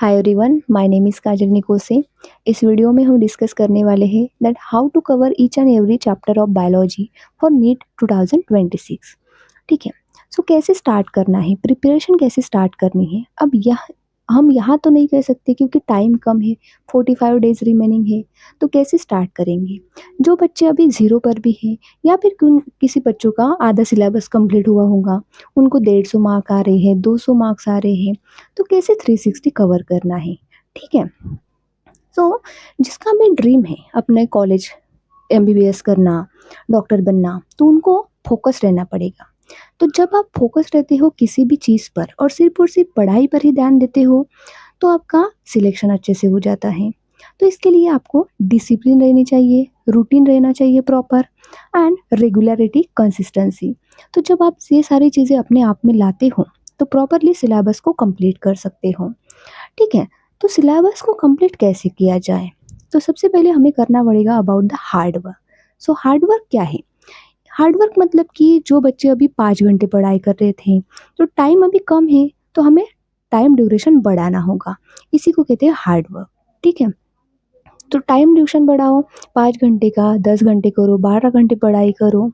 Hi everyone, my name is Kajal Nikose. इस video में हम डिस्कस करने वाले हैं that how to cover each and every chapter of biology for NEET 2026। ठीक है। सो कैसे स्टार्ट करना है, प्रिपरेशन कैसे स्टार्ट करनी है। अब यह हम यहाँ तो नहीं कह सकते क्योंकि टाइम कम है, 45 डेज रिमेनिंग है। तो कैसे स्टार्ट करेंगे। जो बच्चे अभी ज़ीरो पर भी हैं या फिर किसी बच्चों का आधा सिलेबस कंप्लीट हुआ होगा, उनको 150 मार्क आ रहे हैं, 200 मार्क्स आ रहे हैं, तो कैसे 360 कवर करना है। ठीक है। सो जिसका भी ड्रीम है अपने कॉलेज एमबीबीएस करना, डॉक्टर बनना, तो उनको फोकस रहना पड़ेगा। तो जब आप फोकस रहते हो किसी भी चीज़ पर और सिर्फ पढ़ाई पर ही ध्यान देते हो, तो आपका सिलेक्शन अच्छे से हो जाता है। तो इसके लिए आपको डिसिप्लिन रहनी चाहिए, रूटीन रहना चाहिए प्रॉपर, एंड रेगुलरिटी, कंसिस्टेंसी। तो जब आप ये सारी चीज़ें अपने आप में लाते हो, तो प्रॉपरली सिलेबस को कंप्लीट कर सकते हो। ठीक है। तो सिलेबस को कंप्लीट कैसे किया जाए। तो सबसे पहले हमें करना पड़ेगा about the hard work. So hard work क्या है। हार्ड वर्क मतलब कि जो बच्चे अभी 5 घंटे पढ़ाई कर रहे थे, तो टाइम अभी कम है, तो हमें टाइम ड्यूरेशन बढ़ाना होगा। इसी को कहते हैं हार्ड वर्क। ठीक है। तो टाइम ड्यूरेशन बढ़ाओ, 5 घंटे का 10 घंटे करो, 12 घंटे पढ़ाई करो।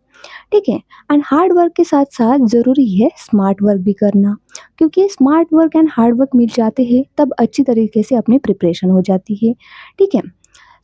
ठीक है। एंड हार्ड वर्क के साथ साथ ज़रूरी है स्मार्ट वर्क भी करना, क्योंकि smart work and hard work मिल जाते हैं तब अच्छी तरीके से अपनी प्रिपरेशन हो जाती है। ठीक है।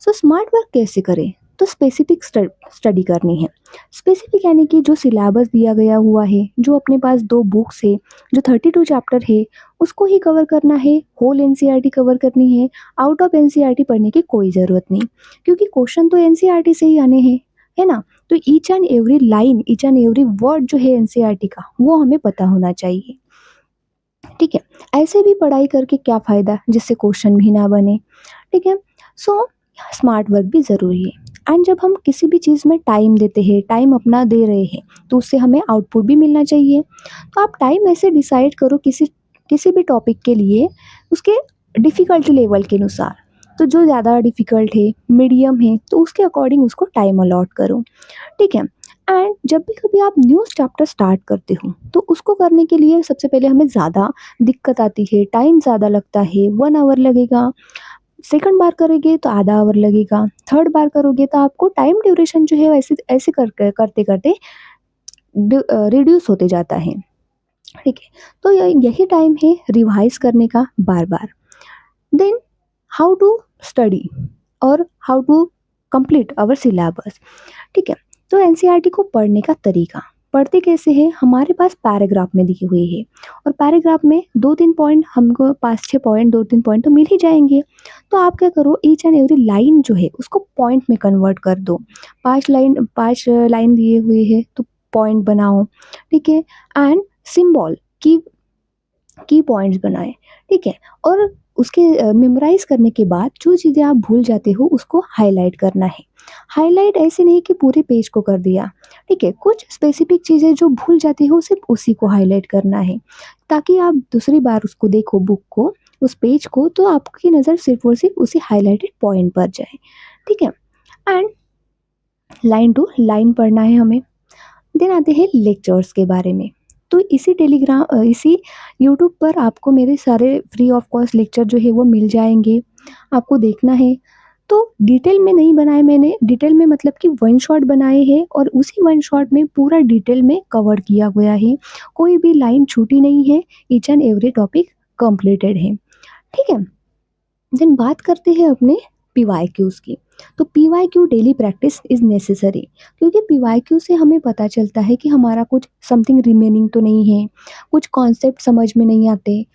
सो स्मार्ट वर्क कैसे करें। तो स्पेसिफिक स्टडी करनी है। स्पेसिफिक यानी कि जो सिलेबस दिया गया हुआ है, जो अपने पास 2 बुक्स है, जो 32 चैप्टर है, उसको ही कवर करना है। होल एनसीईआरटी कवर करनी है। आउट ऑफ एनसीईआरटी पढ़ने की कोई ज़रूरत नहीं, क्योंकि क्वेश्चन तो एनसीईआरटी से ही आने हैं, है ना। तो each and every line, each and every word जो है एनसीईआरटी का, वो हमें पता होना चाहिए। ठीक है। ऐसे भी पढ़ाई करके क्या फ़ायदा जिससे क्वेश्चन भी ना बने। ठीक है। सो स्मार्ट वर्क भी ज़रूरी है। एंड जब हम किसी भी चीज़ में टाइम देते हैं, टाइम अपना दे रहे हैं, तो उससे हमें आउटपुट भी मिलना चाहिए। तो आप टाइम ऐसे डिसाइड करो किसी किसी भी टॉपिक के लिए, उसके डिफ़िकल्टी लेवल के अनुसार। तो जो ज़्यादा डिफ़िकल्ट है, मीडियम है, तो उसके अकॉर्डिंग उसको टाइम अलॉट करो। ठीक है। एंड जब भी कभी आप न्यू चैप्टर स्टार्ट करते हो, तो उसको करने के लिए सबसे पहले हमें ज़्यादा दिक्कत आती है, टाइम ज़्यादा लगता है, 1 आवर लगेगा। सेकंड बार करोगे तो आधा आवर लगेगा, थर्ड बार करोगे तो आपको टाइम ड्यूरेशन जो है वैसे ऐसे करते करते रिड्यूस होते जाता है। ठीक है। तो यही टाइम है रिवाइज करने का बार बार। देन हाउ टू स्टडी और how to complete our syllabus. ठीक है। तो एनसीईआरटी को पढ़ने का तरीका, पढ़ते कैसे हैं, हमारे पास पैराग्राफ में दिए हुए है, और पैराग्राफ में 2-3 पॉइंट, हमको 5-6 पॉइंट, 2-3 पॉइंट तो मिल ही जाएंगे। तो आप क्या करो, ईच एंड एवरी लाइन जो है उसको पॉइंट में कन्वर्ट कर दो। 5 लाइन दिए हुए है तो पॉइंट बनाओ। ठीक है। एंड सिंबल की पॉइंट्स बनाएं। ठीक है। और उसके मेमोराइज करने के बाद जो चीज़ें आप भूल जाते हो उसको हाईलाइट करना है। हाईलाइट ऐसे नहीं कि पूरे पेज को कर दिया। ठीक है। कुछ स्पेसिफिक चीज़ें जो भूल जाती हो सिर्फ उसी को हाईलाइट करना है, ताकि आप दूसरी बार उसको देखो, बुक को, उस पेज को, तो आपकी नज़र सिर्फ और सिर्फ उसी हाईलाइटेड पॉइंट पर जाए। ठीक है। एंड लाइन टू लाइन पढ़ना है हमें। देन आते हैं लेक्चर्स के बारे में। तो इसी यूट्यूब पर आपको मेरे सारे फ्री ऑफ कॉस्ट लेक्चर जो है वो मिल जाएंगे, आपको देखना है। तो डिटेल में नहीं बनाए मैंने, डिटेल में मतलब कि वन शॉट बनाए हैं, और उसी वन शॉट में पूरा डिटेल में कवर किया गया है, कोई भी लाइन छूटी नहीं है, each and every topic completed है। ठीक है। देन बात करते हैं अपने पीवाईक्यूज की। तो PYQ daily practice is necessary, क्योंकि पीवाईक्यू से हमें पता चलता है कि हमारा कुछ समथिंग रिमेनिंग तो नहीं है, कुछ कॉन्सेप्ट समझ में नहीं आते।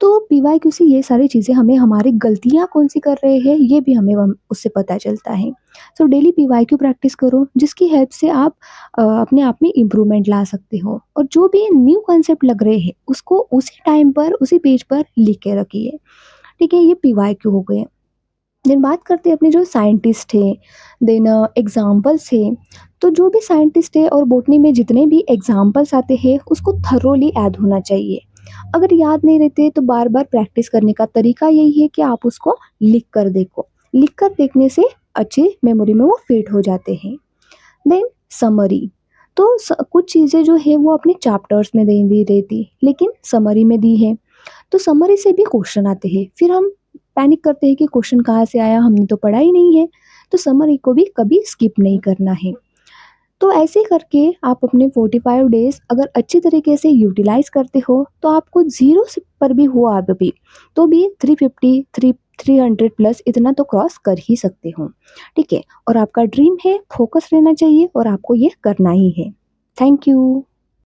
तो पीवाईक्यू से ये सारी चीज़ें हमें, हमारी गलतियाँ कौन सी कर रहे हैं ये भी हमें उससे पता चलता है। सो डेली पीवाईक्यू प्रैक्टिस करो, जिसकी हेल्प से आप अपने आप में इम्प्रूवमेंट ला सकते हो, और जो भी न्यू कॉन्सेप्ट लग रहे हैं उसको उसी टाइम पर उसी पेज पर लिख के रखिए। ठीक है। ये पीवाईक्यू हो गए। देन बात करते हैं अपने जो साइंटिस्ट है, देन एग्जाम्पल्स है। तो जो भी साइंटिस्ट है और बोटनी में जितने भी एग्जाम्पल्स आते हैं उसको थरोली याद होना चाहिए। अगर याद नहीं रहते तो बार बार प्रैक्टिस करने का तरीका यही है कि आप उसको लिख कर देखो, लिख कर देखने से अच्छे मेमोरी में वो फिट हो जाते हैं। Then summary. तो कुछ चीज़ें जो है वो अपने चैप्टर्स में नहीं दी रहती, लेकिन समरी में दी है। तो समरी से भी क्वेश्चन आते हैं, फिर हम पैनिक करते हैं कि क्वेश्चन कहाँ से आया, हमने तो पढ़ा ही नहीं है। तो समरी को भी कभी स्किप नहीं करना है। तो ऐसे करके आप अपने 45 डेज़ अगर अच्छी तरीके से यूटिलाइज़ करते हो, तो आपको ज़ीरो से पर भी हो आप अभी, तो भी 350 300 प्लस इतना तो क्रॉस कर ही सकते हो, ठीक है? और आपका ड्रीम है, फोकस रहना चाहिए और आपको ये करना ही है। Thank you.